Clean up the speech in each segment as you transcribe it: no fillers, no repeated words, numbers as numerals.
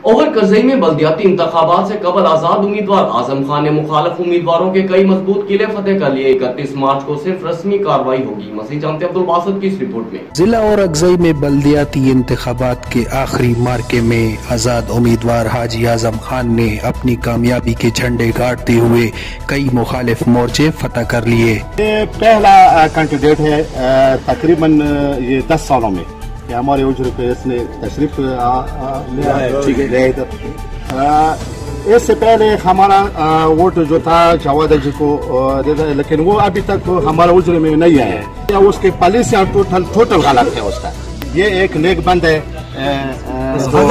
Over Karzai में बल्दियाती इंतखाबात से कबल आजाद उम्मीदवार आजम खान ने मुखालिफ उम्मीदवारों के कई मजबूत किले फतेह कर लिए। 31 मार्च को सिर्फ रस्मी कार्रवाई होगी। मसीह जानते अब्दुल बासित की इस रिपोर्ट में। जिला और अगजई में बल्दियाती इंतखाबात के आखिरी मार्के में आजाद उम्मीदवार हाजी आजम खान ने अपनी कामयाबी के झंडे गाड़ते हुए कई मुखालिफ मोर्चे फतह कर लिए। ये पहला कैंडिडेट है तकरीबन ये 10 सालों में कि हमारे उजर पे इसने तशरीफ ले इधर। इससे पहले हमारा वोट जो था जवाद जी को देता है, लेकिन वो अभी तक हमारा उजर में नहीं आया है। उसके पॉलिसियाँ टोटल गलत है उसका। ये एक नेक बंद है,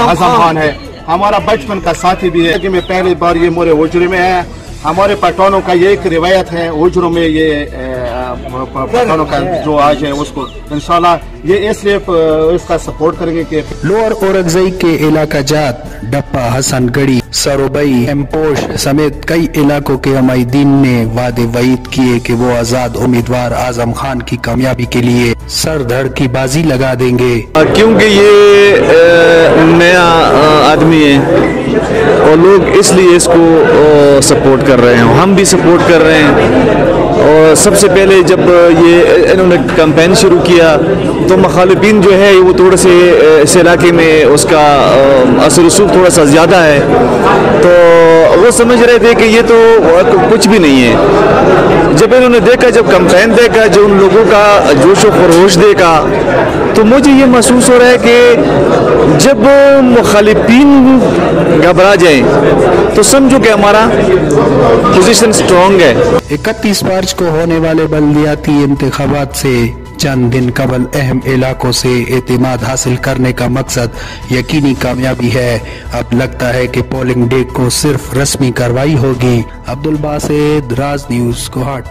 आजम खान है, हमारा बचपन का साथी भी है कि मैं पहली बार ये मोरे उजरे में है। हमारे पठानों का ये एक रिवायत है, उजरों में ये पठानों का जो आज है उसको इंशाल्लाह ये इसलिए इसका सपोर्ट करेंगे कि लोअर औरंगजई के इलाका जात डप्पा हसन गढ़ी सरोबई एमपोश समेत कई इलाकों के अमायदीन ने वादे वईद किए कि वो आजाद उम्मीदवार आजम खान की कामयाबी के लिए सर धड़ की बाजी लगा देंगे, क्योंकि ये नया आदमी है और लोग इसलिए इसको सपोर्ट कर रहे हैं। हम भी सपोर्ट कर रहे हैं। और सबसे पहले जब ये इन्होंने कैंपेन शुरू किया तो मुखालिफिन जो है वो थोड़े से इस इलाके में उसका असर रसूख थोड़ा सा ज़्यादा है, तो वो समझ रहे थे कि ये तो कुछ भी नहीं है। जब इन्होंने देखा, जब कैंपेन देखा, जो उन लोगों का जोश व खरोश देखा, तो मुझे ये महसूस हो रहा है कि जब मुखालिफिन घबरा जाए तो समझो कि हमारा पोजीशन स्ट्रांग है। 31 मार्च को होने वाले बल्दियाती इंतखाबात से चंद दिन कबल अहम इलाकों से एतमाद हासिल करने का मकसद यकीनी कामयाबी है। अब लगता है कि पोलिंग डे को सिर्फ रस्मी कार्रवाई होगी। अब्दुल बासित, राज न्यूज़, कोहाट।